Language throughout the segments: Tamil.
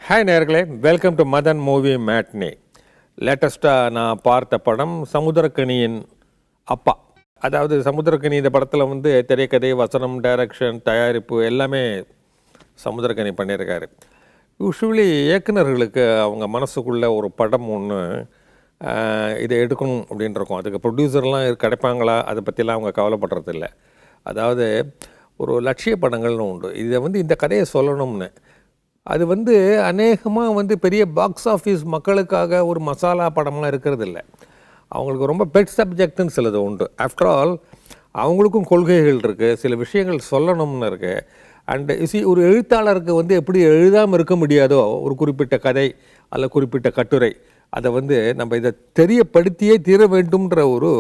ஹாய் நேயர்களே, வெல்கம் டு மதன் மூவி மேட்னே. லேட்டஸ்ட்டாக நான் பார்த்த படம் சமுத்திரக்கனியின் அப்பா. அதாவது சமுத்திரக்கனி இந்த படத்தில் வந்து திரைக்கதை, வசனம், டைரக்ஷன், தயாரிப்பு எல்லாமே சமுத்திரக்கனி பண்ணியிருக்காரு. யூஸ்வலி இயக்குநர்களுக்கு அவங்க மனசுக்குள்ளே ஒரு படம் ஒன்று இதை எடுக்கணும் அப்படின்ட்டு இருக்கும். அதுக்கு ப்ரொடியூசர்லாம் கிடைப்பாங்களா அதை பற்றிலாம் அவங்க கவலைப்படுறதில்ல. அதாவது ஒரு லட்சிய படங்கள்னு உண்டு. இதை வந்து இந்த கதையை சொல்லணும்னு அது வந்து அநேகமாக வந்து பெரிய பாக்ஸ் ஆஃபீஸ் மக்களுக்காக ஒரு மசாலா படமாக இருக்கிறது இல்லை. அவங்களுக்கு ரொம்ப பெட் சப்ஜெக்ட்னு சிலது உண்டு. ஆஃப்டர் ஆல் அவங்களுக்கும் கொள்கைகள் இருக்குது, சில விஷயங்கள் சொல்லணும்னு இருக்குது. அண்டு ஒரு எழுத்தாளருக்கு வந்து எப்படி எழுதாமல் இருக்க முடியாதோ ஒரு குறிப்பிட்ட கதை அல்ல குறிப்பிட்ட கட்டுரை, அதை வந்து நம்ம இதை தெரியப்படுத்தியே தீர வேண்டும்ன்ற ஒரு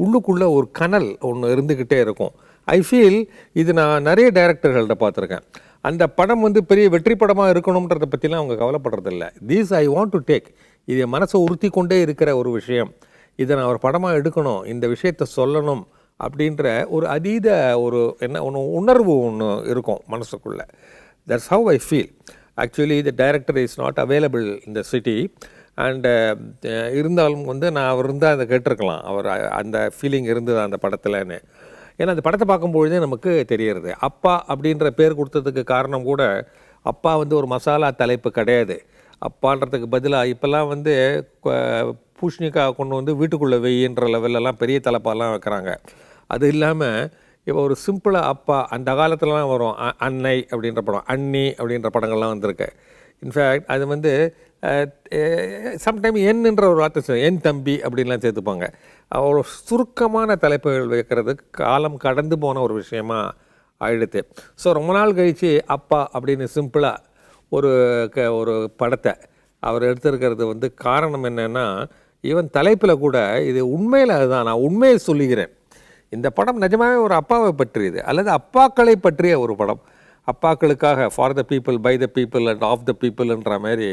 உள்ளுக்குள்ளே ஒரு கனல் ஒன்று இருந்துக்கிட்டே இருக்கும். ஐ ஃபீல் இது நான் நிறைய டைரக்டர்கள்ட்ட பார்த்துருக்கேன். அந்த படம் வந்து பெரிய வெற்றி படமாக இருக்கணுன்றதை பற்றிலாம் அவங்க கவலைப்படுறதில்ல. These I want to take, இது மனசை உறுத்தி கொண்டே இருக்கிற ஒரு விஷயம், இதை நான் ஒரு படமாக எடுக்கணும், இந்த விஷயத்தை சொல்லணும் அப்படின்ற ஒரு அதீத ஒரு உணர்வு ஒன்று இருக்கும் மனசுக்குள்ளே. That's how I feel. Actually the director is not available in the city. And இருந்தாலும் வந்து நான் அவர் இருந்தால் அதை கேட்டிருக்கலாம், அவர் அந்த ஃபீலிங் இருந்தது அந்த படத்தில்னு. ஏன்னா அந்த படத்தை பார்க்கும்பொழுதே நமக்கு தெரியறது. அப்பா அப்படின்ற பேர் கொடுத்ததுக்கு காரணம் கூட, அப்பா வந்து ஒரு மசாலா தலைப்பு கிடையாது. அப்பான்றதுக்கு பதிலாக இப்போல்லாம் வந்து பூஷ்ணிக்காய் கொண்டு வந்து வீட்டுக்குள்ளே வெய்யின்ற லெவலெல்லாம் பெரிய தலைப்பாலாம் வைக்கிறாங்க. அது இல்லாமல் இப்போ ஒரு சிம்பிளாக அப்பா, அந்த காலத்துலலாம் வரும் அன்னை அப்படின்ற படம், அண்ணி அப்படின்ற படங்கள்லாம் வந்திருக்கு. இன்ஃபேக்ட் அது வந்து சம்டைம் என்ன்ற ஒரு வார்த்தை, என் தம்பி அப்படின்லாம் சேர்த்துப்பாங்க. அவ்வளோ சுருக்கமான தலைப்புகள் வைக்கிறது காலம் கடந்து போன ஒரு விஷயமா ஆயிடுது. ஸோ ரொம்ப நாள் கழித்து அப்பா அப்படின்னு சிம்பிளாக ஒரு படத்தை அவர் எடுத்திருக்கிறது வந்து காரணம் என்னென்னா, ஈவன் தலைப்பில் கூட இது உண்மையில் அதுதான், நான் உண்மையை சொல்லுகிறேன். இந்த படம் நிஜமாகவே ஒரு அப்பாவை பற்றியது, அல்லது அப்பாக்களை பற்றிய ஒரு படம். அப்பாக்களுக்காக, for the people, by the people and of the பீப்புள்ன்ற மாதிரி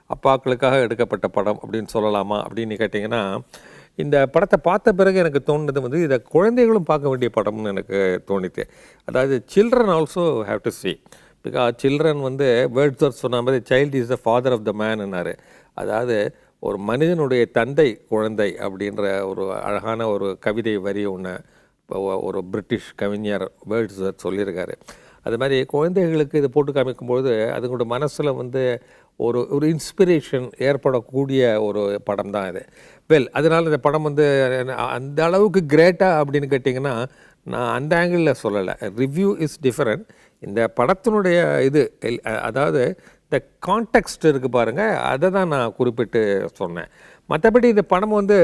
அப்பாக்களுக்காக எடுக்கப்பட்ட படம் அப்படின்னு சொல்லலாமா அப்படின்னு கேட்டிங்கன்னா, இந்த படத்தை பார்த்த பிறகு எனக்கு தோணுது வந்து இதை குழந்தைகளும் பார்க்க வேண்டிய படம்னு எனக்கு தோணித்து. அதாவது children also have to see, because children வந்து வேர்ட்ஸ் சொன்ன மாதிரி child is the father of the மேன்னாரு. அதாவது ஒரு மனிதனுடைய தந்தை குழந்தை அப்படின்ற ஒரு அழகான ஒரு கவிதை வரி ஒன்று ஒரு பிரிட்டிஷ் கவிஞர் வேர்ட்ஸ் சொல்லியிருக்காரு. அது மாதிரி குழந்தைகளுக்கு இதை போட்டு காமிக்கும்பொழுது அதுங்களோட மனசில் வந்து ஒரு இன்ஸ்பிரேஷன் ஏற்படக்கூடிய ஒரு படம் தான் இது. அதனால் இந்த படம் வந்து அந்த அளவுக்கு கிரேட்டாக அப்படின்னு கேட்டிங்கன்னா நான் அந்த ஆங்கிளில் சொல்லலை. Review is different. இந்த படத்தினுடைய இது அதாவது இந்த கான்டெக்ஸ்ட் இருக்குது பாருங்கள், அதை தான் நான் குறிப்பிட்டு சொன்னேன். மற்றபடி இந்த படம் வந்து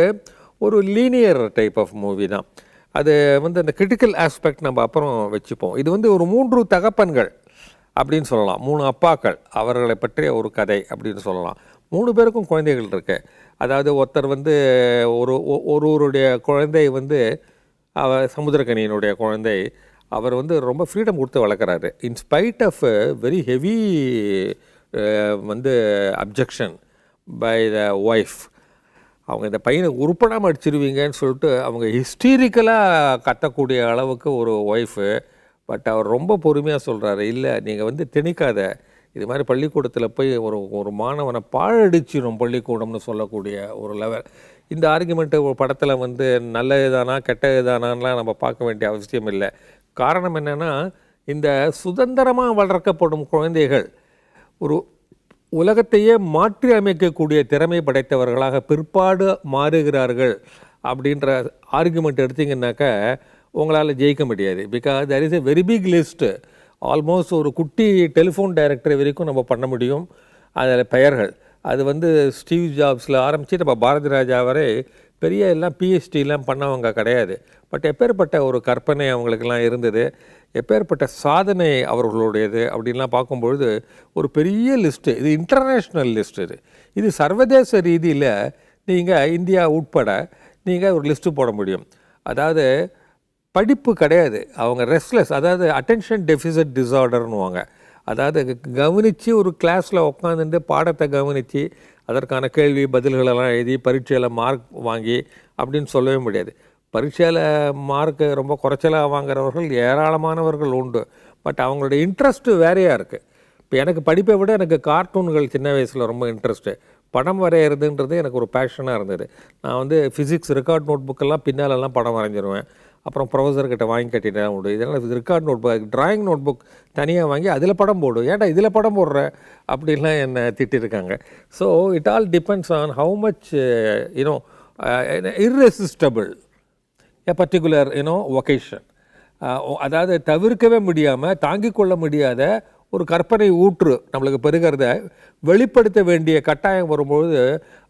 ஒரு லீனியர் டைப் ஆஃப் மூவி தான். அது வந்து அந்த கிரிட்டிக்கல் ஆஸ்பெக்ட் நம்ம அப்புறம் வச்சுப்போம். இது வந்து ஒரு 3 தகப்பன்கள் அப்படின்னு சொல்லலாம், 3 அப்பாக்கள், அவர்களை பற்றிய ஒரு கதை அப்படின்னு சொல்லலாம். 3 பேருக்கும் குழந்தைகள் இருக்கு. அதாவது ஒருத்தர் வந்து ஒருவருடைய குழந்தை வந்து சமுத்திரக்கனியினுடைய குழந்தை, அவர் வந்து ரொம்ப ஃப்ரீடம் கொடுத்து வளர்க்குறாரு. இன்ஸ்பைட் ஆஃப் வெரி ஹெவி வந்து அப்ஜெக்ஷன் பை த ஒய்ஃப். அவங்க இந்த பையனை உருப்படாமல் அடிச்சிருவீங்கன்னு சொல்லிட்டு அவங்க ஹிஸ்டீரிக்கலாக கத்தக்கூடிய அளவுக்கு ஒரு ஒய்ஃபு. பட் அவர் ரொம்ப பொறுமையாக சொல்கிறாரு, இல்லை நீங்கள் வந்து திணிக்காத, இது மாதிரி பள்ளிக்கூடத்தில் போய் ஒரு மாணவனை பாழடிச்சிடும் பள்ளிக்கூடம்னு சொல்லக்கூடிய ஒரு லெவல். இந்த ஆர்குமெண்ட்டு ஒரு படத்தில் வந்து நல்லது தானா கெட்டது தானான்லாம் நம்ம பார்க்க வேண்டிய அவசியம் இல்லை. காரணம் என்னென்னா, இந்த சுதந்திரமாக வளர்க்கப்படும் குழந்தைகள் ஒரு உலகத்தையே மாற்றி அமைக்கக்கூடிய திறமை படைத்தவர்களாக பிற்பாடு மாறுகிறார்கள் அப்படின்ற ஆர்குமெண்ட் எடுத்திங்கன்னாக்கா உங்களால் ஜெயிக்க முடியாது. Because there is a very big list. Almost ஒரு குட்டி டெலிஃபோன் டைரக்டர் வரைக்கும் நம்ம பண்ண முடியும். அதில் பெயர்கள் அது வந்து ஸ்டீவ் ஜாப்ஸில் ஆரம்பித்து நம்ம பாரதி ராஜா வரை பெரிய எல்லாம் பிஹெச்டிலாம் பண்ணவங்க கிடையாது. பட் எப்பேற்பட்ட ஒரு கற்பனை அவங்களுக்கெல்லாம் இருந்தது, எப்பேற்பட்ட சாதனை அவர்களுடையது அப்படின்லாம் பார்க்கும்பொழுது ஒரு பெரிய லிஸ்ட்டு. இது இன்டர்நேஷ்னல் லிஸ்ட். இது சர்வதேச ரீதியில் நீங்கள் இந்தியா உட்பட நீங்கள் ஒரு லிஸ்ட்டு போட முடியும். அதாவது படிப்பு கிடையாது, அவங்க ரெஸ்ட்லெஸ், அதாவது அட்டென்ஷன் டெஃபிசிட் டிஸார்டர்னுவாங்க. அதாவது கவனித்து ஒரு கிளாஸில் உட்காந்துட்டு பாடத்தை கவனித்து அதற்கான கேள்வி பதில்களெல்லாம் எழுதி பரீட்சையில் மார்க் வாங்கி அப்படின்னு சொல்லவே முடியாது. பரீட்சையில் மார்க்கு ரொம்ப குறைச்சலாக வாங்குறவர்கள் ஏராளமானவர்கள் உண்டு. பட் அவங்களுடைய இன்ட்ரெஸ்ட்டு வேறையாக இருக்குது. இப்போ எனக்கு படிப்பை விட எனக்கு கார்ட்டூன்கள் சின்ன வயசில் ரொம்ப இன்ட்ரெஸ்ட்டு. படம் வரைகிறதுன்றது எனக்கு ஒரு பேஷனாக இருந்தது. நான் வந்து ஃபிசிக்ஸ் ரெக்கார்ட் நோட் புக்கெல்லாம் பின்னாலெல்லாம் படம் வரைஞ்சிருவேன். அப்புறம் ப்ரொஃபஸர்கிட்ட வாங்கி கட்டிட்டேன் உண்டு. இதனால் record note book, drawing note book தனியாக வாங்கி அதில் படம் போடு, ஏன்டா இதில் படம் போடுற அப்படின்லாம் என்னை திட்டிருக்காங்க. So it all depends on how much you know irresistible a particular occasion. அதாவது தவிர்க்கவே முடியாமல் தாங்கிக் கொள்ள முடியாத ஒரு கற்பனை ஊற்று நம்மளுக்கு பெருகிறத வெளிப்படுத்த வேண்டிய கட்டாயம் வரும்பொழுது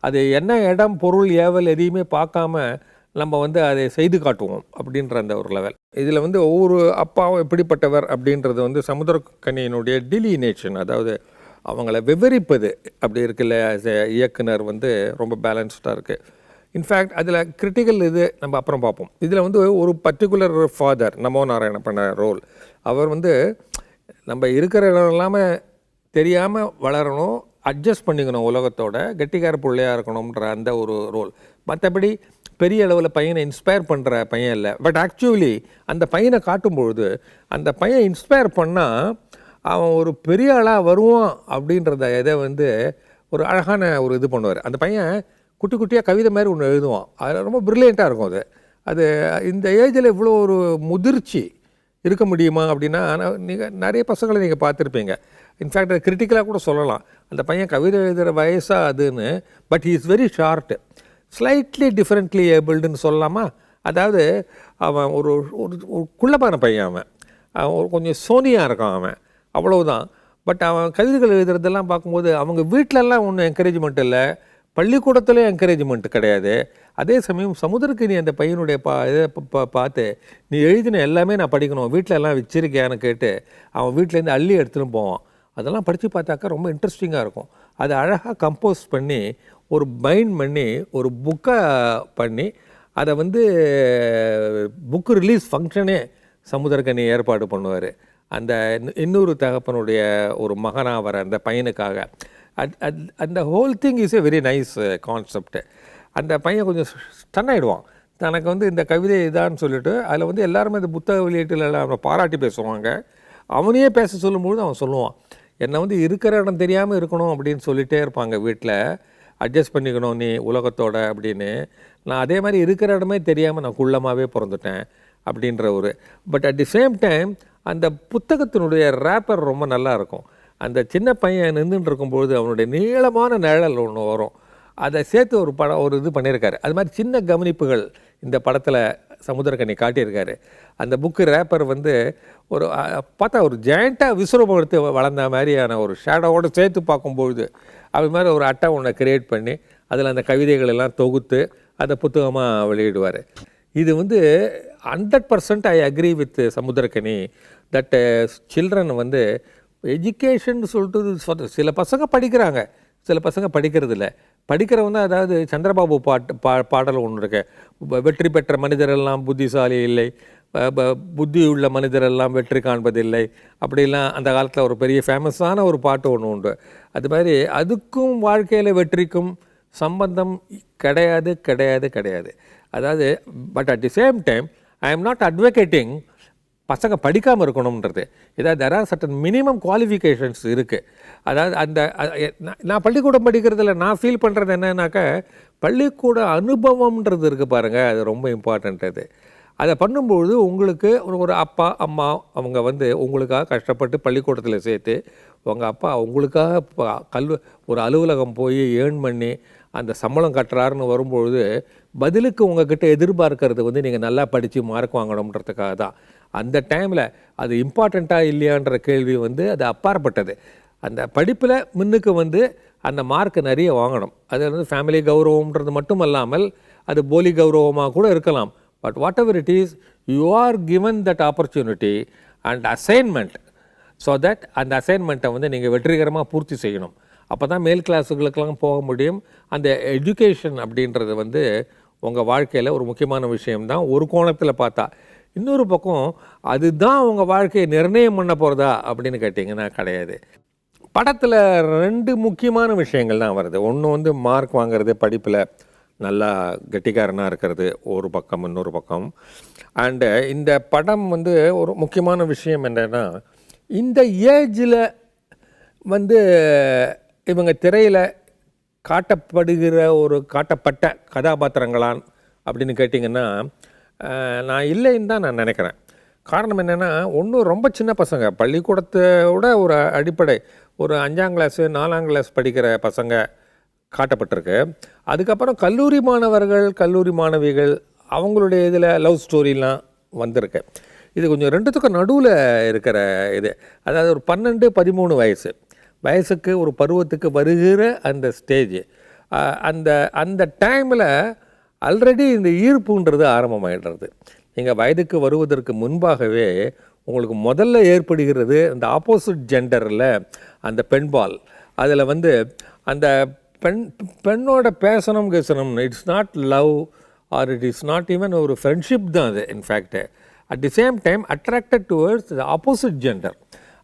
அது என்ன இடம் பொருள் ஏவல் எதையுமே பார்க்காம நம்ம வந்து அதை செய்து காட்டுவோம் அப்படின்ற அந்த ஒரு லெவல். இதில் வந்து ஒவ்வொரு அப்பாவும் எப்படிப்பட்டவர் அப்படின்றது வந்து சமுத்திரக்கனியினுடைய டிலினேஷன், அதாவது அவங்கள விவரிப்பது அப்படி இருக்குல்ல. இயக்குனர் வந்து ரொம்ப பேலன்ஸ்டாக இருக்குது. இன்ஃபேக்ட் அதில் கிரிட்டிக்கல் இது நம்ம அப்புறம் பார்ப்போம். இதில் வந்து ஒரு பர்டிகுலர் ஃபாதர் நமோ நாராயண பண்ண ரோல். அவர் வந்து நம்ம இருக்கிற இடம் இல்லாமல் தெரியாமல் வளரணும், அட்ஜஸ்ட் பண்ணிக்கணும், உலகத்தோட கெட்டிக்கார பிள்ளையாக இருக்கணுன்ற அந்த ஒரு ரோல். மற்றபடி பெரிய அளவில் பையனை இன்ஸ்பயர் பண்ணுற பையன் இல்லை. பட் ஆக்சுவலி அந்த பையனை காட்டும்பொழுது அந்த பையன் இன்ஸ்பயர் பண்ணால் அவன் ஒரு பெரிய ஆளாக வருவான் அப்படின்றத இதை வந்து ஒரு அழகான ஒரு இது பண்ணுவார். அந்த பையன் குட்டி குட்டியாக கவிதை மாதிரி ஒன்று எழுதுவான். அது ரொம்ப ப்ரில்லியண்ட்டாக இருக்கும். அது இந்த ஏஜில் இவ்வளோ ஒரு முதிர்ச்சி இருக்க முடியுமா அப்படின்னா, ஆனால் நீங்கள் நிறைய பசங்களை நீங்கள் பார்த்துருப்பீங்க. இன்ஃபேக்ட் அது கிரிட்டிக்கலாக கூட சொல்லலாம். அந்த பையன் கவிதை எழுதுகிற வயசாக அதுன்னு, but he is very short, slightly differently ஏபிள்டுன்னு சொல்லலாமா. அதாவது அவன் ஒரு ஒரு குள்ளப்பான பையன், அவன் கொஞ்சம் சோனியாக இருக்கான் அவன், அவ்வளவுதான். பட் அவன் கவிதைகள் எழுதுறதெல்லாம் பார்க்கும்போது அவங்க வீட்டிலலாம் ஒன்றும் என்கரேஜ்மெண்ட் இல்லை, பள்ளிக்கூடத்துலேயும் என்கரேஜ்மெண்ட் கிடையாது. அதே சமயம் சமுத்திரக்கனி அந்த பையனுடைய இதை பார்த்து நீ எழுதின எல்லாமே நான் படிக்கணும், வீட்டில் எல்லாம் வச்சிருக்கியான்னு கேட்டு அவன் வீட்டிலேருந்து அள்ளி எடுத்துகிட்டு போவான். அதெல்லாம் படித்து பார்த்தாக்கா ரொம்ப இன்ட்ரெஸ்டிங்காக இருக்கும். அதை அழகாக கம்போஸ் பண்ணி ஒரு பைண்ட் பண்ணி ஒரு புக்கை பண்ணி அதை வந்து புக்கு ரிலீஸ் ஃபங்க்ஷனே சமுத்திரக்கனி ஏற்பாடு பண்ணுவார். அந்த இன்னொரு தகப்பனுடைய ஒரு மகனாக வர அந்த பையனுக்காக. அந்த whole thing is a very nice concept. அந்த பையன் கொஞ்சம் ஸ்டன் ஆகிடுவான். தனக்கு வந்து இந்த கவிதை இதான்னு சொல்லிட்டு அதில் வந்து எல்லாருமே இந்த புத்தக வெளியீட்டில் அவனை பாராட்டி பேசுவாங்க. அவனையே பேச சொல்லும்போது அவன் சொல்லுவான், என்னை வந்து இருக்கிற இடம் தெரியாமல் இருக்கணும் அப்படின்னு சொல்லிகிட்டே இருப்பாங்க வீட்டில், அட்ஜஸ்ட் பண்ணிக்கணும் நீ உலகத்தோட அப்படின்னு. நான் அதே மாதிரி இருக்கிற இடமே தெரியாமல் நான் குள்ளமாகவே பிறந்துட்டேன் அப்படின்ற ஒரு. But at the same time அந்த புத்தகத்தினுடைய ரேப்பர் ரொம்ப நல்லா இருக்கும். அந்த சின்ன பையன் நின்றுட்டு இருக்கும்பொழுது அவனுடைய நீளமான நிழல் ஒன்று வரும், அதை சேர்த்து ஒரு படம் ஒரு இது பண்ணியிருக்காரு. அது மாதிரி சின்ன கவனிப்புகள் இந்த படத்தில் சமுத்திரக்கனி காட்டியிருக்காரு. அந்த புக்கு ரேப்பர் வந்து ஒரு பார்த்தா ஒரு ஜெயண்ட்டாக விஸ்வரூபம் எடுத்து வளர்ந்த மாதிரியான ஒரு ஷேடோவோடு சேர்த்து பார்க்கும்பொழுது அது மாதிரி ஒரு அட்டை ஒன்றை கிரியேட் பண்ணி அதில் அந்த கவிதைகள் எல்லாம் தொகுத்து அதை புத்தகமாக வெளியிடுவார். இது வந்து 100% I agree with Samuthirakani that children வந்து எஜுகேஷன் சொல்லிட்டு சில பசங்க படிக்கிறாங்க, சில பசங்க படிக்கிறது இல்லை. படிக்கிறவங்க அதாவது சந்திரபாபு பாடல் ஒன்று இருக்கு, வெற்றி பெற்ற மனிதரெல்லாம் புத்திசாலி இல்லை, புத்தி உள்ள மனிதரெல்லாம் வெற்றி காண்பதில்லை அப்படிலாம் அந்த காலத்தில் ஒரு பெரிய ஃபேமஸான ஒரு பாட்டு ஒன்று உண்டு. அது மாதிரி அதுக்கும் வாழ்க்கையில் வெற்றிக்கும் சம்பந்தம் கிடையாது கிடையாது கிடையாது. அதாவது but at the same time I am not advocating பசங்க படிக்காமல் இருக்கணுன்றது. ஏதாவது there are certain minimum qualifications இருக்குது. அதாவது அந்த நான் பள்ளிக்கூடம் படிக்கிறதுல நான் ஃபீல் பண்ணுறது என்னன்னாக்கா, பள்ளிக்கூட அனுபவம்ன்றது இருக்குது பாருங்கள், அது ரொம்ப இம்பார்ட்டண்ட். அது அதை பண்ணும்பொழுது உங்களுக்கு ஒரு அப்பா அம்மா அவங்க வந்து உங்களுக்காக கஷ்டப்பட்டு பள்ளிக்கூடத்தில் சேர்த்து, உங்கள் அப்பா உங்களுக்காக ஒரு அலுவலகம் போய் ஏர்ன் பண்ணி அந்த சம்பளம் கட்டுறாருன்னு வரும்பொழுது பதிலுக்கு உங்ககிட்ட எதிர்பார்க்கறது வந்து நீங்கள் நல்லா படித்து மார்க் வாங்கணுன்றதுக்காக தான். அந்த டைமில் அது இம்பார்ட்டண்ட்டாக இல்லையான்ற கேள்வி வந்து அது அப்பாற்பட்டது. அந்த படிப்பில் முன்னுக்கு வந்து அந்த மார்க் நிறைய வாங்கணும். அது வந்து ஃபேமிலி கௌரவம்ன்றது மட்டும் இல்லாமல் அது போலி கௌரவமாக கூட இருக்கலாம். But what ever it is, you are given that opportunity and assignment, so that அந்த அசைன்மெண்ட்டை வந்து நீங்கள் வெற்றிகரமாக பூர்த்தி செய்யணும். அப்போ தான் மேல் கிளாஸுகளுக்கெல்லாம் போக முடியும். அந்த எஜுகேஷன் அப்படின்றது வந்து உங்கள் வாழ்க்கையில் ஒரு முக்கியமான விஷயம்தான் ஒரு கோணத்தில் பார்த்தா. இன்னொரு பக்கம் அதுதான் உங்கள் வாழ்க்கையை நிர்ணயம் பண்ண போகிறதா அப்படின்னு கேட்டிங்கன்னா கிடையாது. படத்தில் 2 முக்கியமான விஷயங்கள் தான் வருது. ஒன்று வந்து மார்க் வாங்கிறது, படிப்பில் நல்லா கெட்டிக்காரனாக இருக்கிறது ஒரு பக்கம், இன்னொரு பக்கம். அண்டு இந்த படம் வந்து ஒரு முக்கியமான விஷயம் என்னென்னா, இந்த ஏஜில் வந்து இவங்க திரையில் காட்டப்படுகிற காட்டப்பட்ட கதாபாத்திரங்களான் அப்படின்னு கேட்டிங்கன்னா நான் இல்லைன்னு தான் நான் நினைக்கிறேன். காரணம் என்னென்னா, ஒன்றும் ரொம்ப சின்ன பசங்க, பள்ளிக்கூடத்தோட ஒரு அடிப்படை ஒரு 5ஆம் கிளாஸு 4ஆம் கிளாஸ் படிக்கிற பசங்க காட்டப்பட்டிருக்கு. அதுக்கப்புறம் கல்லூரி மாணவர்கள், கல்லூரி மாணவிகள் அவங்களுடைய இதில் லவ் ஸ்டோரிலாம் வந்திருக்கு. இது கொஞ்சம் ரெண்டுத்துக்கும் நடுவில் இருக்கிற இது. அதாவது ஒரு 12-13 வயசுக்கு ஒரு பருவத்துக்கு வருகிற அந்த ஸ்டேஜ், அந்த அந்த டைமில் ஆல்ரெடி இந்த ஈர்ப்புன்றது ஆரம்பமாகிடுறது. நீங்கள் வயதுக்கு வருவதற்கு முன்பாகவே உங்களுக்கு முதல்ல ஏற்படுகிறது அந்த ஆப்போசிட் ஜெண்டரில் அந்த பெண்பால். அதில் வந்து அந்த பெண்ணோட பேசணும் it's not love or it is not even ஒரு ஃப்ரெண்ட்ஷிப் தான் அது. In fact at the same time attracted towards the opposite gender.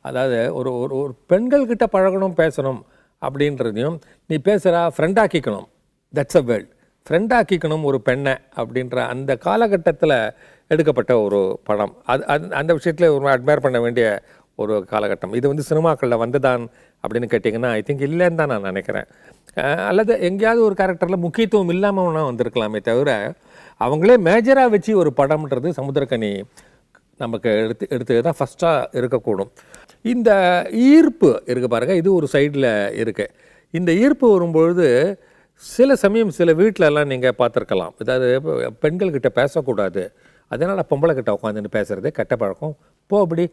அதாவது ஒரு ஒரு ஒரு பெண்கள்கிட்ட பழகணும், பேசணும் அப்படின்றதையும் நீ பேசுகிறா ஃப்ரெண்டாக்கிக்கணும், தட்ஸ் அ வேர்ல்ட், ஃப்ரெண்டாக்கிக்கணும் ஒரு பெண்ணை அப்படின்ற அந்த காலகட்டத்தில் எடுக்கப்பட்ட ஒரு படம். அந்த விஷயத்தில் ஒரு அட்மையர் பண்ண வேண்டிய ஒரு காலகட்டம். இது வந்து சினிமாக்களில் வந்துதான் அப்படின்னு கேட்டிங்கன்னா ஐ திங்க் இல்லைன்னு தான் நான் நினைக்கிறேன். அல்லது எங்கேயாவது ஒரு கேரக்டரில் முக்கியத்துவம் இல்லாமல் வந்திருக்கலாமே தவிர அவங்களே மேஜராக வச்சு ஒரு படம்ன்றது சமுத்திரக்கனி நமக்கு எடுத்து தான் ஃபஸ்ட்டாக இருக்கக்கூடும். இந்த ஈர்ப்பு இருக்குது பாருங்கள், இது ஒரு சைடில் இருக்குது. இந்த ஈர்ப்பு வரும்பொழுது சில சமயம் சில வீட்டிலலாம் நீங்கள் பார்த்துருக்கலாம், அதாவது பெண்கள்கிட்ட பேசக்கூடாது, அதனால் பொம்பளை கிட்ட உட்காந்துன்னு பேசுகிறது கெட்ட பழக்கம், அப்படி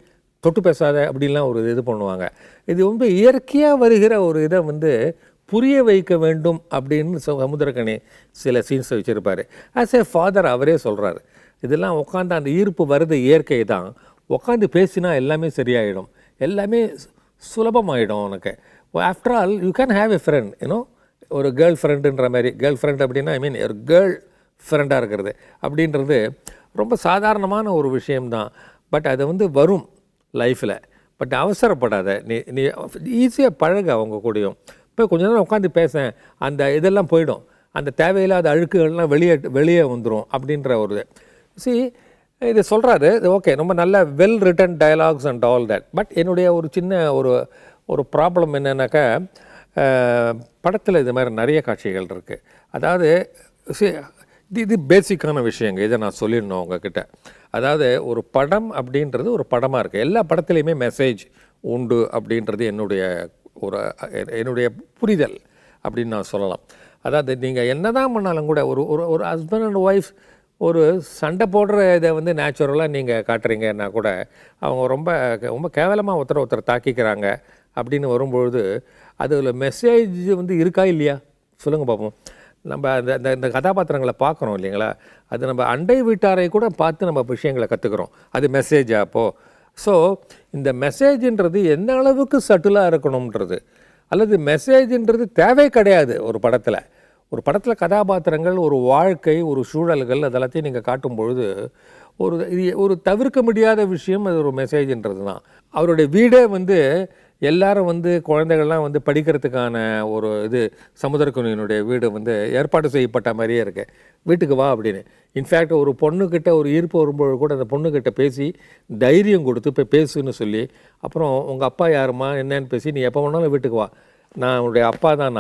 தொட்டு பேசாத அப்படின்லாம் ஒரு இது பண்ணுவாங்க. இது வந்து இயற்கையாக வருகிற ஒரு இதை வந்து புரிய வைக்க வேண்டும் அப்படின்னு சமுத்திரக்கனி சில சீன்ஸை வச்சுருப்பார். ஆஸ் ஏ ஃபாதர் அவரே சொல்கிறாரு, இதெல்லாம் உட்காந்து அந்த ஈர்ப்பு வருது இயற்கை தான், உட்காந்து பேசினா எல்லாமே சரியாயிடும், எல்லாமே சுலபமாயிடும் உனக்கு. After all you can have a friend, you know, ஒரு கேர்ள் ஃப்ரெண்டுன்ற மாதிரி. கேர்ள் ஃப்ரெண்ட் அப்படின்னா ஐ மீன் ஒரு கேர்ள் ஃப்ரெண்டாக இருக்கிறது அப்படின்றது ரொம்ப சாதாரணமான ஒரு விஷயம்தான். பட் அது வந்து வரும் லைஃப்பில். பட் அவசரப்படாத, நீ ஈஸியாக பழக அவங்க கூடயும். இப்போ கொஞ்ச நேரம் உட்காந்து பேசேன், அந்த இதெல்லாம் போயிடும், அந்த தேவையில்லாத அழுக்குகள்லாம் வெளியே வந்துடும் அப்படின்ற ஒரு இது சொல்கிறாரு. ஓகே, ரொம்ப நல்ல well written dialogues and all that. But என்னுடைய ஒரு சின்ன ஒரு ப்ராப்ளம் என்னென்னாக்கா, படத்தில் இது மாதிரி நிறைய காட்சிகள் இருக்குது. அதாவது இது பேசிக்கான விஷயங்க, இதை நான் சொல்லிடணும் உங்ககிட்ட. அதாவது ஒரு படம் அப்படின்றது ஒரு படமாக இருக்குது, எல்லா படத்துலையுமே மெசேஜ் உண்டு அப்படின்றது என்னுடைய புரிதல் அப்படின்னு நான் சொல்லலாம். அதாவது நீங்கள் என்ன தான் பண்ணாலும் கூட ஒரு ஹஸ்பண்ட் அண்ட் ஒய்ஃப் ஒரு சண்டை போடுற இதை வந்து நேச்சுரலாக நீங்கள் காட்டுறீங்கன்னா கூட அவங்க ரொம்ப ரொம்ப கேவலமாக ஒருத்தர் தாக்கிக்கிறாங்க அப்படின்னு வரும்பொழுது அதில் மெசேஜ் வந்து இருக்கா இல்லையா சொல்லுங்கள் பார்ப்போம். நம்ம அந்த கதாபாத்திரங்களை பார்க்குறோம் இல்லைங்களா, அது நம்ம அண்டை வீட்டாரை கூட பார்த்து நம்ம விஷயங்களை கற்றுக்குறோம், அது மெசேஜா அப்போது. ஸோ இந்த மெசேஜ்ன்றது எந்த அளவுக்கு சட்டிலாக இருக்கணுன்றது, அல்லது மெசேஜ்ன்றது தேவை கிடையாது ஒரு படத்தில் கதாபாத்திரங்கள், ஒரு வாழ்க்கை, ஒரு சூழல்கள், அதெல்லாத்தையும் நீங்கள் காட்டும் பொழுது ஒரு தவிர்க்க முடியாத விஷயம் அது ஒரு மெசேஜ்ன்றது தான். அவருடைய வீடே வந்து எல்லாரும் வந்து குழந்தைகள்லாம் வந்து படிக்கிறதுக்கான ஒரு சமுத்திரக்கனியினுடைய வீடு வந்து ஏற்பாடு செய்யப்பட்ட மாதிரியே இருக்கு, வீட்டுக்கு வா அப்படின்னு. இன்ஃபேக்ட் ஒரு பொண்ணுக்கிட்ட ஒரு ஈர்ப்பு வரும்போது கூட அந்த பொண்ணுக்கிட்ட பேசி தைரியம் கொடுத்து இப்போ பேசுன்னு சொல்லி, அப்புறம் உங்கள் அப்பா யாருமா என்னன்னு பேசி, நீ எப்போ வேணாலும் வீட்டுக்கு வா, நான் உன்னுடைய அப்பா தான்,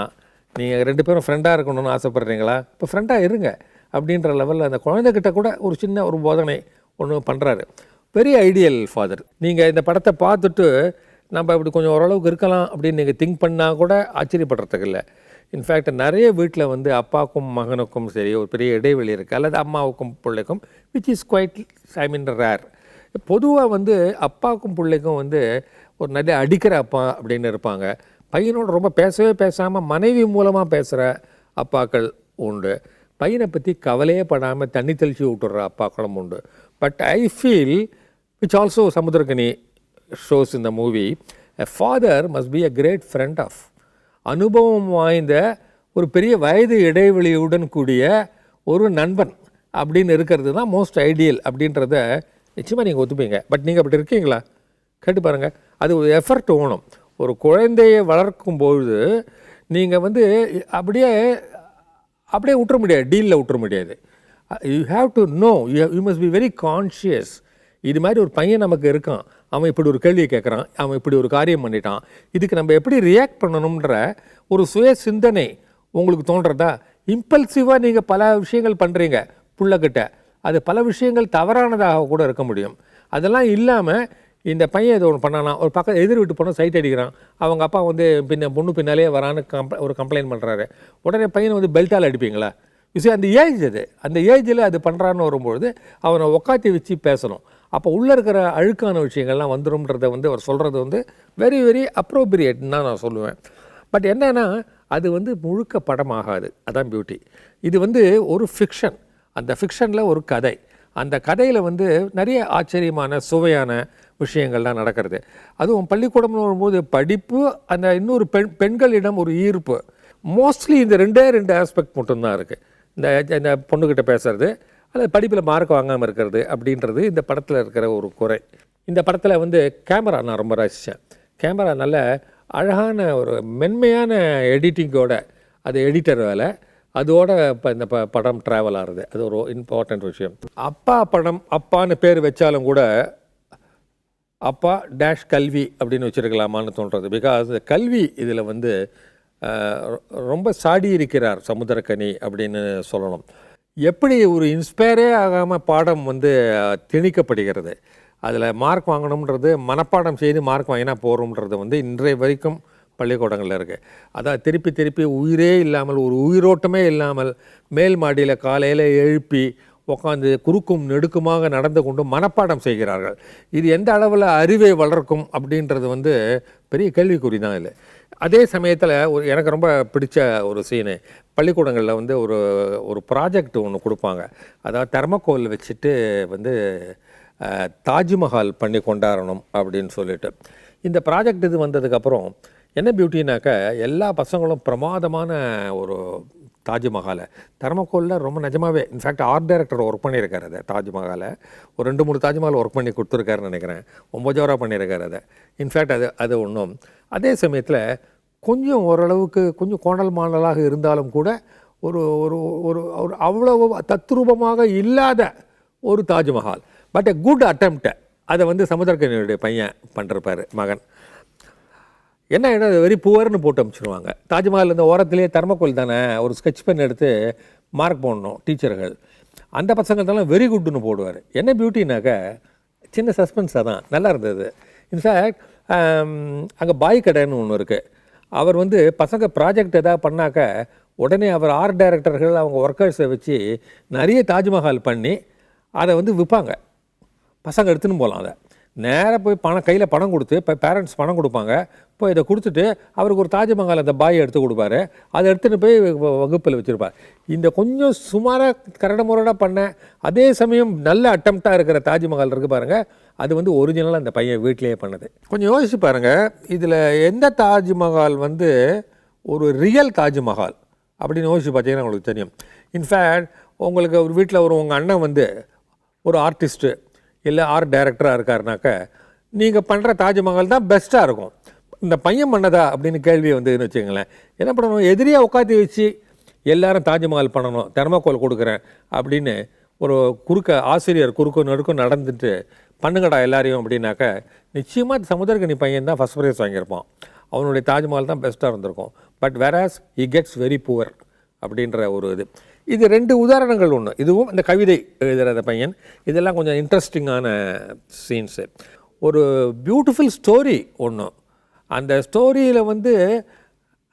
நீங்கள் 2 பேரும் ஃப்ரெண்டாக இருக்கணும்னு ஆசைப்பட்றீங்களா, இப்போ ஃப்ரெண்டாக இருங்க அப்படின்ற லெவலில் அந்த குழந்தைகிட்ட கூட ஒரு சின்ன ஒரு போதனை ஒன்று பண்ணுறாரு. Very ideal father. நீங்கள் இந்த படத்தை பார்த்துட்டு நம்ம இப்படி கொஞ்சம் ஓரளவுக்கு இருக்கலாம் அப்படின்னு நீங்கள் திங்க் பண்ணால் கூட ஆச்சரியப்படுறதுக்கு இல்லை. இன்ஃபேக்ட் நிறைய வீட்டில் வந்து அப்பாவுக்கும் மகனுக்கும் சரி ஒரு பெரிய இடைவெளி இருக்குது, அல்லது அம்மாவுக்கும் பிள்ளைக்கும், which is quite I mean rare. பொதுவாக வந்து அப்பாவுக்கும் பிள்ளைக்கும் வந்து ஒரு நிறைய அடிக்கிற அப்பா அப்படின்னு இருப்பாங்க, பையனோட ரொம்ப பேசாமல் மனைவி மூலமாக பேசுகிற அப்பாக்கள் உண்டு, பையனை பற்றி கவலையே படாமல் தண்ணி தெளிச்சு விட்டுற அப்பாக்களும் உண்டு. But I feel which also Samuthirakani shows in the movie, a father must be a great friend of, அனுபவம் வாய்ந்த ஒரு பெரிய வயது இடைவெளியுடன் கூடிய ஒரு நண்பன் அப்படின்னு இருக்கிறது தான் மோஸ்ட் ஐடியல் அப்படின்றத நிச்சயமாக நீங்கள் ஒத்துப்பீங்க. பட் நீங்கள் அப்படி இருக்கீங்களா கேட்டு பாருங்கள். அது ஒரு எஃபர்ட் வேணும். ஒரு குழந்தையை வளர்க்கும் பொழுது நீங்கள் வந்து அப்படியே விட்டுற முடியாது, டீலில் விட்டுற முடியாது. You have to know, you must be very conscious. இது மாதிரி ஒரு பையன் நமக்கு இருக்கான், அவன் இப்படி ஒரு கேள்வியை கேட்குறான், அவன் இப்படி ஒரு காரியம் பண்ணிட்டான், இதுக்கு நம்ம எப்படி ரியாக்ட் பண்ணணுன்ற ஒரு சுய சிந்தனை உங்களுக்கு தோன்றதா? இம்பல்சிவாக நீங்கள் பல விஷயங்கள் பண்ணுறீங்க புள்ளக்கிட்ட, அது பல விஷயங்கள் தவறானதாக கூட இருக்க முடியும். அதெல்லாம் இல்லாமல் இந்த பையன் ஏதோ ஒன்று பண்ணானா, ஒரு பக்கம் எதிர் வீட்டு பொண்ணை சைட் அடிக்கிறான், அவங்க அப்பா வந்து பொண்ணு பின்னாலே வரான்னு ஒரு கம்ப்ளைண்ட் பண்ணுறாரு. உடனே பையனை வந்து பெல்ட்டால் அடிப்பீங்களா? அந்த ஏஜ் அது, அந்த ஏஜில் அது பண்ணுறான்னு வரும்பொழுது அவனை உக்காத்தி வச்சு பேசணும். அப்போ உள்ளே இருக்கிற அழுக்கான விஷயங்கள்லாம் வந்துடும்ன்றதை வந்து அவர் சொல்கிறது வந்து வெரி வெரி அப்ரோப்ரியேட்னு தான் நான் சொல்லுவேன். பட் என்னென்னா அது வந்து முழுக்க படம் ஆகாது, அதான் பியூட்டி. இது வந்து ஒரு ஃபிக்ஷன், அந்த ஃபிக்ஷனில் ஒரு கதை, அந்த கதையில் வந்து நிறைய ஆச்சரியமான சுவையான விஷயங்கள்லாம் நடக்கிறது. அதுவும் பள்ளிக்கூடம்னு வரும்போது படிப்பு, அந்த இன்னொரு பெண்களிடம் ஒரு ஈர்ப்பு, மோஸ்ட்லி இந்த ரெண்டு ஆஸ்பெக்ட் மட்டும்தான் இருக்குது. இந்த பொண்ணுக்கிட்ட பேசுறது, அல்லது படிப்பில் மார்க் வாங்காமல் இருக்கிறது அப்படின்றது இந்த படத்தில் இருக்கிற ஒரு குறை. இந்த படத்தில் வந்து கேமரா நான் ரொம்ப ரசித்தேன். கேமரா நல்ல அழகான ஒரு மென்மையான எடிட்டிங்கோட, அது எடிட்டர் வேலை, அதோட இப்போ இந்த படம் ட்ராவல் ஆகுது, அது ஒரு இம்பார்ட்டண்ட் விஷயம். அப்பா படம் அப்பான்னு பேர் வச்சாலும் கூட அப்பா டேஷ் கல்வி அப்படின்னு வச்சுருக்கலாமான்னு தோன்றது. பிகாஸ் கல்வி இதில் வந்து ரொம்ப சாடி இருக்கிறார் சமுத்திரக்கனி அப்படின்னு சொல்லணும். எப்படி ஒரு இன்ஸ்பயரே ஆகாமல் பாடம் வந்து திணிக்கப்படுகிறது, அதில் மார்க் வாங்கணுன்றது மனப்பாடம் செய்து மார்க் வாங்கினா போகிறோம்ன்றது வந்து இன்றைய வரைக்கும் பள்ளிக்கூடங்களில் இருக்குது. அதான் திருப்பி திருப்பி உயிரே இல்லாமல், ஒரு உயிரோட்டமே இல்லாமல் மேல் மாடியில் காலையில் எழுப்பி உட்காந்து குறுக்கும் நெடுக்குமாக நடந்து கொண்டு மனப்பாடம் செய்கிறார்கள். இது எந்த அளவில் அறிவை வளர்க்கும் அப்படின்றது வந்து பெரிய கேள்விக்குறி தான் இல்லை. அதே சமயத்தில் எனக்கு ரொம்ப பிடிச்ச ஒரு சீனு, பள்ளிக்கூடங்களில் வந்து ஒரு ப்ராஜெக்ட் ஒன்று கொடுப்பாங்க. அதாவது தெர்மோகோல் வச்சுட்டு வந்து தாஜ்மஹால் பண்ணி கொண்டாடணும் அப்படின்னு சொல்லிட்டு. இந்த ப்ராஜெக்ட் இது வந்ததுக்கப்புறம் என்ன பியூட்டினாக்க, எல்லா பசங்களும் பிரமாதமான ஒரு தாஜ்மஹாலை தெர்மோகோலில் ரொம்ப நிஜமாகவே, இன்ஃபேக்ட் ஆர்ட் டைரக்டர் ஒர்க் பண்ணியிருக்காரு அதை, தாஜ்மஹாலை ஒரு 2-3 தாஜ்மஹால் ஒர்க் பண்ணி கொடுத்துருக்காருன்னு நினைக்கிறேன். 9 ஜோராக பண்ணியிருக்காரு அதை. இன்ஃபேக்ட் அது ஒன்றும். அதே சமயத்தில் கொஞ்சம் ஓரளவுக்கு கொஞ்சம் கோணல் மாணலாக இருந்தாலும் கூட ஒரு ஒரு ஒரு ஒரு அவ்வளவு தத்ரூபமாக இல்லாத ஒரு Taj Mahal, but a good attempt. அதை வந்து சமுத்திரக்கனியுடைய பையன் பண்ணிருப்பார், மகன். என்ன வெரி புவர்னு போட்டு அனுப்பிச்சிடுவாங்க. தாஜ்மஹால் இந்த ஓரத்துலேயே தெர்மோகோல் தானே, ஒரு ஸ்கெட்ச் பென் எடுத்து மார்க் போடணும் டீச்சர்கள். அந்த பசங்கள்தான் வெரி குட்னு போடுவார். என்ன பியூட்டினாக்க, சின்ன சஸ்பென்ஸாக தான் நல்லா இருந்தது. இன்ஃபேக்ட் அங்கே பாய் கடைன்னு ஒன்று இருக்குது. அவர் வந்து பசங்க ப்ராஜெக்ட் எதாவது பண்ணாக்க உடனே அவர் ஆர்ட் டைரக்டர்கள் அவங்க ஒர்க்கர்ஸை வச்சு நிறைய தாஜ்மஹால் பண்ணி அதை வந்து விற்பாங்க. பசங்க எடுத்துன்னு போகலாம். அதை நேராக போய் கையில் பணம் கொடுத்து, இப்போ பேரண்ட்ஸ் பணம் கொடுப்பாங்க, போய் இதை கொடுத்துட்டு அவருக்கு ஒரு தாஜ்மஹால் அந்த பாய் எடுத்து கொடுப்பாரு, அதை எடுத்துகிட்டு போய் வகுப்பில் வச்சுருப்பார். இந்த கொஞ்சம் சுமாராக கரடமுரடாக பண்ண, அதே சமயம் நல்ல அட்டம்ப்டாக இருக்கிற தாஜ்மஹால் இருக்குது பாருங்கள், அது வந்து ஒரிஜினலாக அந்த பையன் வீட்டிலேயே பண்ணது. கொஞ்சம் யோசிச்சு பாருங்கள், இதில் எந்த தாஜ்மஹால் வந்து ஒரு ரியல் தாஜ்மஹால் அப்படின்னு யோசிச்சு பார்த்தீங்கன்னா உங்களுக்கு தெரியும். இன்ஃபேக்ட் உங்களுக்கு ஒரு வீட்டில் உங்கள் அண்ணன் வந்து ஒரு ஆர்டிஸ்ட்டு இல்லை ஆர்ட் டைரக்டராக இருக்காருனாக்க, நீங்கள் பண்ணுற தாஜ்மஹால் தான் பெஸ்ட்டாக இருக்கும். இந்த பையன் பண்ணதா அப்படின்னு கேள்வி வந்துன்னு வச்சுங்களேன். என்ன பண்ணணும், எதிரியாக உட்காந்து வச்சு எல்லாரும் தாஜ்மஹால் பண்ணணும், தெர்மோகோல் கொடுக்குறேன் அப்படின்னு ஒரு ஆசிரியர் குறுக்க நடுக்கும் நடந்துட்டு பண்ணுங்கடா எல்லாரையும் அப்படின்னாக்க, நிச்சயமாக சமுத்திரக்கனி பையன் தான் ஃபஸ்ட் ப்ரைஸ் வாங்கியிருப்பான். அவனுடைய தாஜ்மஹால் தான் பெஸ்ட்டாக இருந்திருக்கும். But வேராஸ் he gets very poor அப்படின்ற ஒரு இது 2 உதாரணங்கள். ஒன்று இதுவும் இந்த கவிதை எழுதுகிற பையன், இதெல்லாம் கொஞ்சம் இன்ட்ரெஸ்டிங்கான சீன்ஸு. ஒரு பியூட்டிஃபுல் ஸ்டோரி ஒன்று, அந்த ஸ்டோரியில் வந்து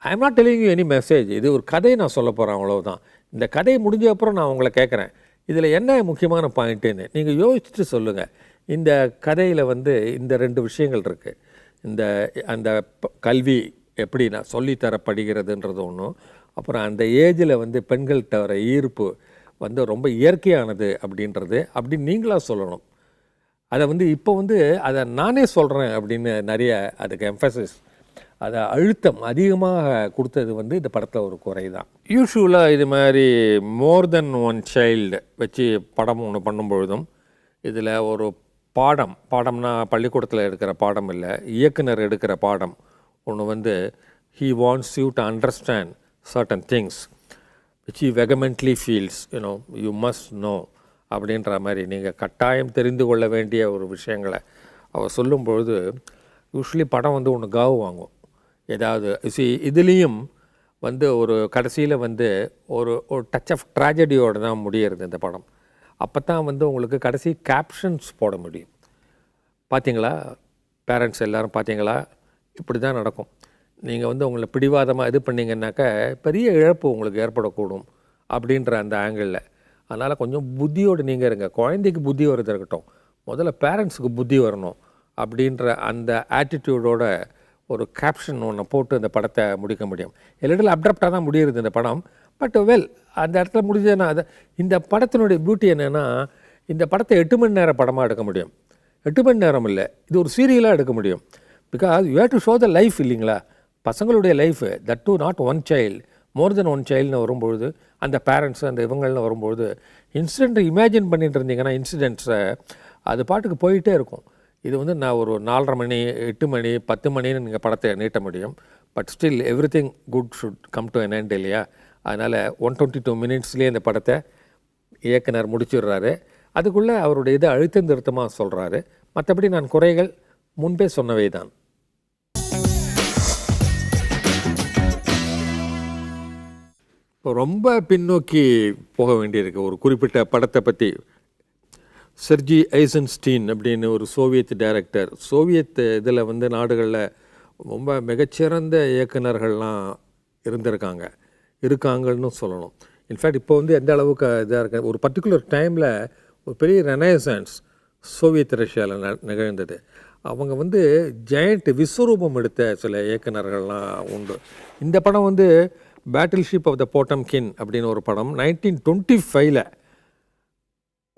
I am not telling you any message, இது ஒரு கதையை நான் சொல்ல போகிறேன், அவ்வளவுதான். இந்த கதை முடிஞ்ச அப்புறம் நான் உங்களை கேட்குறேன், இதில் என்ன முக்கியமான பாயிண்ட்டுன்னு நீங்கள் யோசிச்சுட்டு சொல்லுங்கள். இந்த கதையில் வந்து இந்த 2 விஷயங்கள் இருக்குது. அந்த கல்வி எப்படி நான் சொல்லித்தரப்படுகிறதுன்றது ஒன்றும், அப்புறம் அந்த ஏஜில் வந்து பெண்கள்கிட்ட வர ஈர்ப்பு வந்து ரொம்ப இயற்கையானது அப்படின்றது அப்படின்னு நீங்களாக சொல்லணும். அதை வந்து இப்போ வந்து அதை நானே சொல்கிறேன் அப்படின்னு நிறைய அதுக்கு எம்ஃபசிஸ், அதை அழுத்தம் அதிகமாக கொடுத்தது வந்து இந்த படத்தில் ஒரு குறை தான். யூஸ்வலாக இது மாதிரி மோர் தென் ஒன் சைல்டு வச்சு படம் ஒன்று பண்ணும்பொழுதும், இதில் ஒரு பாடம்னா பள்ளிக்கூடத்தில் எடுக்கிற பாடம் இல்லை, இயக்குனர் எடுக்கிற பாடம் ஒன்று வந்து he wants you to understand certain things which he vehemently feels, you must know அப்படின்ற மாதிரி நீங்கள் கட்டாயம் தெரிந்து கொள்ள வேண்டிய ஒரு விஷயங்களை அவர் சொல்லும்பொழுது யூஸ்வலி படம் வந்து ஒன்று காவு வாங்கும். ஏதாவது இதுலேயும் வந்து ஒரு கடைசியில் வந்து ஒரு டச் ஆஃப் ட்ராஜடியோடு தான் முடியறது இந்த படம். அப்போ தான் வந்து உங்களுக்கு கடைசி கேப்ஷன்ஸ் போட முடியும். பார்த்தீங்களா பேரண்ட்ஸ் எல்லோரும் பார்த்தீங்களா, இப்படி தான் நடக்கும். நீங்கள் வந்து உங்களை பிடிவாதமாக இது பண்ணிங்கன்னாக்கா பெரிய இழப்பு உங்களுக்கு ஏற்படக்கூடும் அப்படின்ற அந்த ஆங்கிளில். அதனால் கொஞ்சம் புத்தியோடு நீங்கள் இருங்க. குழந்தைக்கு புத்தி வருது இருக்கட்டும், முதல்ல பேரண்ட்ஸுக்கு புத்தி வரணும் அப்படின்ற அந்த ஆட்டிடியூடோட ஒரு கேப்ஷன் ஒன்று போட்டு அந்த படத்தை முடிக்க முடியும். எல்லாம் அப்டப்டாக தான் முடியுது இந்த படம். பட் அந்த இடத்துல முடிஞ்சதுன்னா இந்த படத்தினுடைய பியூட்டி என்னென்னா, இந்த படத்தை 8 மணி நேரம் படமாக எடுக்க முடியும். 8 மணி நேரம் இல்லை, இது ஒரு சீரியலாக எடுக்க முடியும். Because you have to show the life இல்லைங்களா, பசங்களுடைய life. That to not one child, more then one சைல்டுன்னு வரும்பொழுது, அந்த பேரண்ட்ஸ் அந்த இவங்கள்னு வரும்பொழுது இன்சிடெண்ட்டை இமேஜின் பண்ணிட்டு இருந்தீங்கன்னா இன்சிடெண்ட்ஸை அது பாட்டுக்கு போயிட்டே இருக்கும். இது வந்து நான் ஒரு 4:30 மணி 8 மணி 10 மணின்னு நீங்கள் படத்தை நீட்ட முடியும். But still every thing good should come to an end இல்லையா. அதனால் 122 மினிட்ஸ்லேயே இந்த படத்தை இயக்குனர் முடிச்சிடுறாரு. அதுக்குள்ளே அவருடைய இதை அழுத்தம் திருத்தமாக சொல்கிறாரு. மற்றபடி நான் குறைகள் முன்பே சொன்னவை தான். இப்போ ரொம்ப பின்னோக்கி போக வேண்டியிருக்கு ஒரு குறிப்பிட்ட படத்தை பற்றி. செர்ஜி ஐசன்ஸ்டீன் அப்படின்னு ஒரு சோவியத் டைரக்டர், சோவியத் இதில் வந்து நாடுகளில் ரொம்ப மிகச்சிறந்த இயக்குனர்கள்லாம் இருக்காங்கன்னு சொல்லணும். இன்ஃபேக்ட் இப்போ வந்து எந்த அளவுக்கு இதாக இருக்க, ஒரு பர்டிகுலர் டைமில் ஒரு பெரிய ரெனேசன்ஸ் சோவியத் ரஷ்யாவில் நிகழ்ந்தது. அவங்க வந்து ஜெயண்ட் விஸ்வரூபம் எடுத்த சில இயக்குனர்கள்லாம் உண்டு. இந்த படம் வந்து பேட்டில்ஷிப் ஆஃப் த போட்டம்கின் அப்படின்னு ஒரு படம் 1925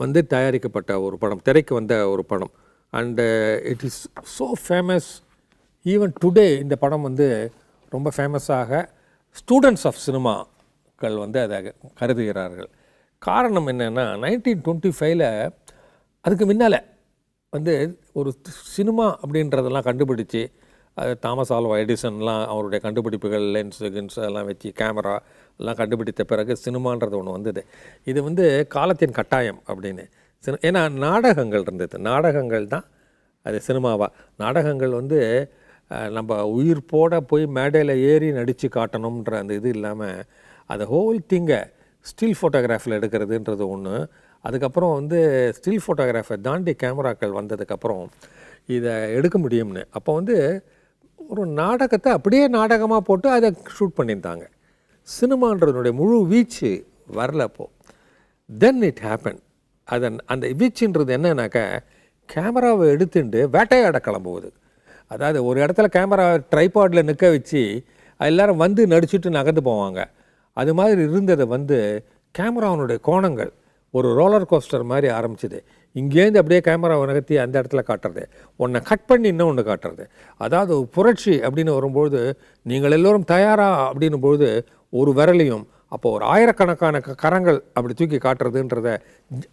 வந்து தயாரிக்கப்பட்ட ஒரு படம், திரைக்கு வந்த ஒரு படம். And it is so famous even today. இந்த படம் வந்து ரொம்ப ஃபேமஸாக ஸ்டூடெண்ட்ஸ் ஆஃப் சினிமாக்கள் வந்து அதை கருதுகிறார்கள். காரணம் என்னென்னா 1925 அதுக்கு முன்னால் வந்து ஒரு சினிமா அப்படின்றதெல்லாம் கண்டுபிடிச்சி, அது தாமஸ் ஆல்வா எடிசன்லாம் அவருடைய கண்டுபிடிப்புகள், லென்ஸு எல்லாம் வச்சு கேமரா எல்லாம் கண்டுபிடித்த பிறகு சினிமான்றது ஒன்று வந்தது. இது வந்து காலத்தின் கட்டாயம் அப்படின்னு. ஏன்னா நாடகங்கள் இருந்தது, நாடகங்கள் தான் அது சினிமாவாக. நாடகங்கள் வந்து நம்ம உயிர் போட போய் மேடையில் ஏறி நடித்து காட்டணுன்ற அந்த இது இல்லாமல் அது ஹோல் திங்கை ஸ்டில் ஃபோட்டோகிராஃபில் எடுக்கிறதுன்றது ஒன்று. அதுக்கப்புறம் வந்து ஸ்டில் ஃபோட்டோகிராஃபை தாண்டி கேமராக்கள் வந்ததுக்கப்புறம் இதை எடுக்க முடியும்னு. அப்போ வந்து ஒரு நாடகத்தை அப்படியே நாடகமாக போட்டு அதை ஷூட் பண்ணியிருந்தாங்க. சினிமான்றதுனுடைய முழு வீச்சு வரல அப்போது. Then it happen. அந்த வீச்சுன்றது என்னன்னாக்கா, கேமராவை எடுத்துட்டு வேட்டையாட கிளம்புவது. அதாவது ஒரு இடத்துல கேமரா ட்ரைபாடில் நிற்க வச்சு எல்லோரும் வந்து நடிச்சுட்டு நகர்ந்து போவாங்க. அது மாதிரி இருந்ததை வந்து கேமராவுடைய கோணங்கள் ஒரு ரோலர் கோஸ்டர் மாதிரி ஆரம்பிச்சிது. இங்கேருந்து அப்படியே கேமராவை நகர்த்தி அந்த இடத்துல காட்டுறது, ஒன்றை கட் பண்ணி இன்னும் ஒன்று காட்டுறது. அதாவது புரட்சி அப்படின்னு வரும்பொழுது நீங்கள் எல்லோரும் தயாரா அப்படின்னும்பொழுது ஒரு விரலையும் அப்போ ஒரு ஆயிரக்கணக்கான கரங்கள் அப்படி தூக்கி காட்டுறதுன்றத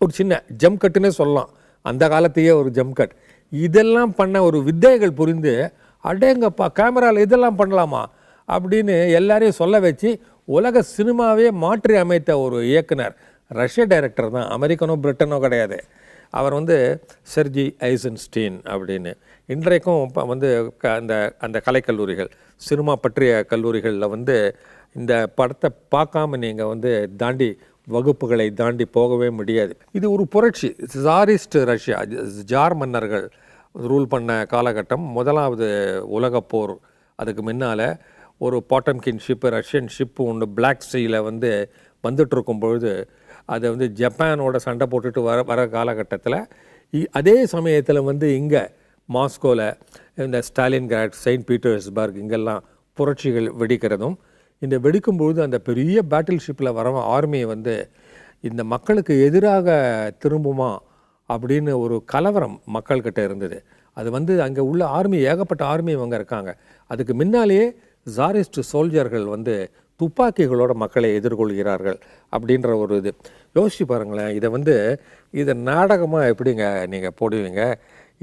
ஒரு சின்ன ஜம்ப் கட்டுன்னே சொல்லலாம். அந்த காலத்தையே ஒரு ஜம்ப் கட். இதெல்லாம் பண்ண ஒரு வித்தைகள் புரிந்து, அடேங்கப்பா கேமராவில் இதெல்லாம் பண்ணலாமா அப்படின்னு எல்லாரையும் சொல்ல வச்சு உலக சினிமாவே மாற்றி அமைத்த ஒரு இயக்குனர் ரஷ்ய டைரக்டர் தான், அமெரிக்கனோ பிரிட்டனோ கிடையாது. அவர் வந்து செர்ஜி ஐசன்ஸ்டீன் அப்படின்னு. இன்றைக்கும் இப்போ வந்து அந்த கலைக்கல்லூரிகள், சினிமா பற்றிய கல்லூரிகளில் வந்து இந்த படத்தை பார்க்காம நீங்கள் வந்து தாண்டி வகுப்புகளை தாண்டி போகவே முடியாது. இது ஒரு புரட்சி. ஜாரிஸ்ட் ரஷ்யா, ஜார் மன்னர்கள் ரூல் பண்ண காலகட்டம், முதலாவது உலகப்போர். அதுக்கு முன்னால் ஒரு பாட்டம்கின் ஷிப்பு, ரஷ்யன் ஷிப்பு ஒன்று பிளாக் சீயில் வந்து வந்துட்டுருக்கும் பொழுது அதை வந்து ஜப்பானோட சண்டை போட்டுட்டு வர காலகட்டத்தில் அதே சமயத்தில் வந்து இங்கே மாஸ்கோவில் இந்த ஸ்டாலின்கிராட், செயின்ட் பீட்டர்ஸ்பர்க் இங்கெல்லாம் புரட்சிகள் வெடிக்கிறதும், இந்த வெடிக்கும்பொழுது அந்த பெரிய பேட்டில் ஷிப்பில் வர ஆர்மியை வந்து இந்த மக்களுக்கு எதிராக திரும்புமா அப்படின்னு ஒரு கலவரம் மக்கள்கிட்ட இருந்தது. அது வந்து அங்கே உள்ள ஆர்மி, ஏகப்பட்ட ஆர்மி இவங்க இருக்காங்க. அதுக்கு முன்னாலேயே ஜாரிஸ்ட் சோல்ஜர்கள் வந்து துப்பாக்கிகளோட மக்களை எதிர்கொள்கிறார்கள் அப்படின்ற ஒரு இது. யோசிச்சு பாருங்களேன். இதை நாடகமாக எப்படிங்க நீங்கள் போடுவீங்க?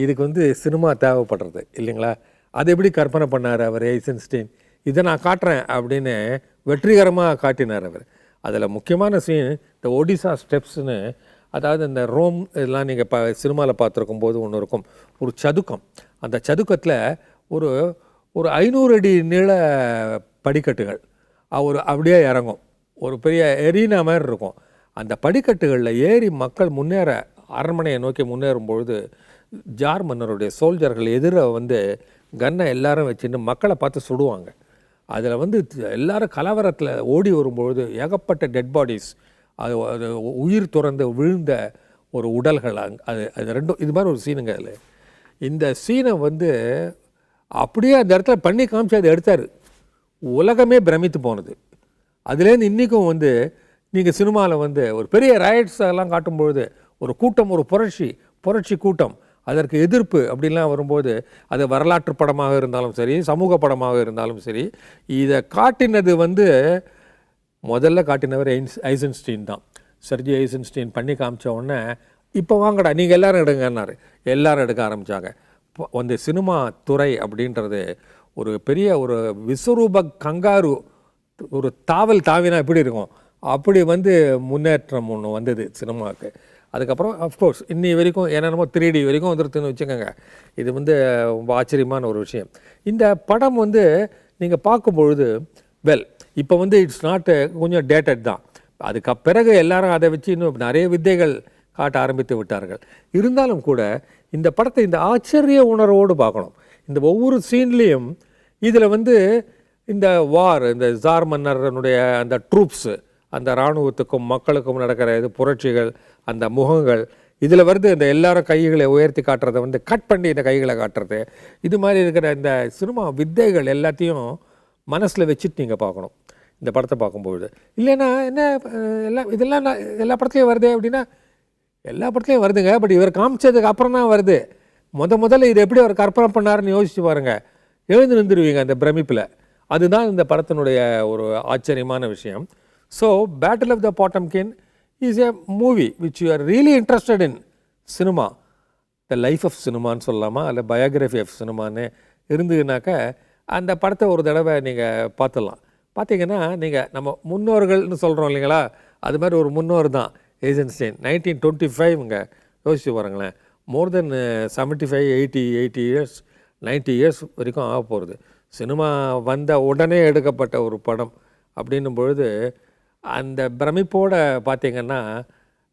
இதுக்கு வந்து சினிமா தேவைப்படுறது இல்லைங்களா? அதை எப்படி கற்பனை பண்ணார் அவர் ஐசன்ஸ்டீன்? இதை நான் காட்டுறேன் அப்படின்னு வெற்றிகரமாக காட்டினார் அவர். அதில் முக்கியமான சீன் இந்த ஒடிசா ஸ்டெப்ஸ்னு, அதாவது இந்த ரோம் இதெல்லாம் நீங்கள் சினிமாவில் பார்த்துருக்கும் போது ஒன்று இருக்கும், ஒரு சதுக்கம். அந்த சதுக்கத்தில் ஒரு ஒரு 500 அடி நீள படிக்கட்டுகள் அப்படியே இறங்கும். ஒரு பெரிய எரீனா மாதிரி இருக்கும். அந்த படிக்கட்டுகளில் ஏறி மக்கள் அரண்மனையை நோக்கி முன்னேறும் பொழுது ஜார் மன்னருடைய சோல்ஜர்கள் எதிர கன்னை எல்லாரும் வச்சுட்டு மக்களை பார்த்து சுடுவாங்க. அதில் எல்லாரும் கலவரத்தில் ஓடி வரும்பொழுது ஏகப்பட்ட டெட் பாடிஸ், அது உயிர் துறந்து விழுந்த ஒரு உடல்கள், அது ரெண்டும் இது மாதிரி ஒரு சீனுங்க. அதில் இந்த சீனை அப்படியே அந்த இடத்துல பண்ணி காமிச்சு அதை எடுத்தார். உலகமே பிரமித்து போனது. அதுலேருந்து இன்றைக்கும் நீங்கள் சினிமாவில் ஒரு பெரிய ரைட்ஸ் எல்லாம் காட்டும்பொழுது ஒரு கூட்டம், ஒரு புரட்சி கூட்டம், அதற்கு எதிர்ப்பு அப்படின்லாம் வரும்போது அது வரலாற்று படமாக இருந்தாலும் சரி, சமூக படமாக இருந்தாலும் சரி, இதை காட்டினது முதல்ல காட்டினவர் ஐசன்ஸ்டீன் தான். சர்ஜி ஐசன்ஸ்டீன் பண்ணி காமிச்ச உடனே இப்போ வாங்கடா நீங்கள் எல்லோரும் எடுங்கன்னாரு. எல்லாரும் எடுக்க ஆரம்பித்தாங்க. சினிமா துறை அப்படின்றது ஒரு பெரிய ஒரு விஸ்வரூப கங்காரு, ஒரு தாவல் தாவினா எப்படி இருக்கும் அப்படி முன்னேற்றம் ஒன்று வந்தது சினிமாவுக்கு. அதுக்கப்புறம் அஃப்கோர்ஸ் இன்னி வரைக்கும் என்னென்னமோ 3D வரைக்கும் வந்துருதுன்னு வச்சுக்கோங்க. இது ரொம்ப ஆச்சரியமான ஒரு விஷயம். இந்த படம் நீங்கள் பார்க்கும்பொழுது இப்போ இட்ஸ் நாட் கொஞ்சம் டேட்டட் தான். அதுக்கு பிறகு எல்லாரும் அதை வச்சு இன்னும் நிறைய வித்தைகள் காட்ட ஆரம்பித்து விட்டார்கள். இருந்தாலும் கூட இந்த படத்தை இந்த ஆச்சரிய உணர்வோடு பார்க்கணும். இந்த ஒவ்வொரு சீன்லேயும் இதில் இந்த வார், இந்த ஜார் மன்னரனுடைய அந்த ட்ரூப்ஸு, அந்த இராணுவத்துக்கும் மக்களுக்கும் நடக்கிற புரட்சிகள், அந்த முகங்கள் இதில் இந்த எல்லாரும் கைகளை உயர்த்தி காட்டுறதை கட் பண்ணி இந்த கைகளை காட்டுறது, இது மாதிரி இருக்கிற இந்த சினிமா வித்தைகள் எல்லாத்தையும் மனசில் வச்சுட்டு நீங்கள் பார்க்கணும் இந்த படத்தை பார்க்கும்பொழுது. இல்லைன்னா என்ன இதெல்லாம் எல்லா படத்துலையும் வருது அப்படின்னா எல்லா படத்துலையும் வருதுங்க. பட் இவர் காமிச்சதுக்கு அப்புறம் தான் வருது. முதல்ல இது எப்படி அவர் கற்பனை பண்ணாருன்னு யோசிச்சு பாருங்கள். எழுந்து நின்றுடுவீங்க அந்த பிரமிப்பில். அதுதான் இந்த படத்தினுடைய ஒரு ஆச்சரியமான விஷயம். So battle of the Potemkin is a movie which you are really interested in cinema, the life of சினிமான்னு சொல்லலாமா, அல்ல பயோகிராஃபி ஆஃப் சினிமான்னு இருந்ததுனாக்கா அந்த படத்தை ஒரு தடவை நீங்கள் பார்த்துடலாம். பார்த்தீங்கன்னா நீங்கள் நம்ம முன்னோர்கள்னு சொல்கிறோம் இல்லைங்களா, அது மாதிரி ஒரு முன்னோர் தான் ஐசன்ஸ்டீன். 1925ங்க யோசிச்சு பாருங்களேன். மோர் தென் 75, 80 இயர்ஸ், 90 இயர்ஸ் வரைக்கும் ஆக போகிறது. சினிமா வந்த உடனே எடுக்கப்பட்ட ஒரு படம் அப்படின்னும் பொழுது அந்த பிரமிப்போடு பார்த்தீங்கன்னா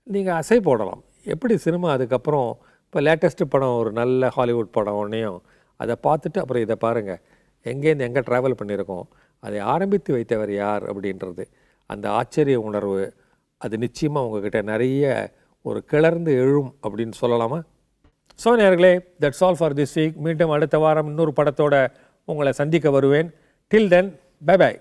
நீங்கள் அசை போடலாம். எப்படி சினிமா அதுக்கப்புறம் இப்போ லேட்டஸ்ட்டு படம், ஒரு நல்ல ஹாலிவுட் படம் ஒன்றையும் அதை பார்த்துட்டு அப்புறம் இதை பாருங்கள், எங்கேருந்து எங்கே ட்ராவல் பண்ணியிருக்கோம், அதை ஆரம்பித்து வைத்தவர் யார் அப்படின்றது, அந்த ஆச்சரிய உணர்வு அது நிச்சயமாக உங்ககிட்ட நிறைய ஒரு கிளர்ந்து எழும் அப்படின்னு சொல்லலாமா? ஸோ நேயர்களே, that's all for this week. மீண்டும் அடுத்த வாரம் இன்னொரு படத்தோட உங்களை சந்திக்க வருவேன். டில் தென், பை பை.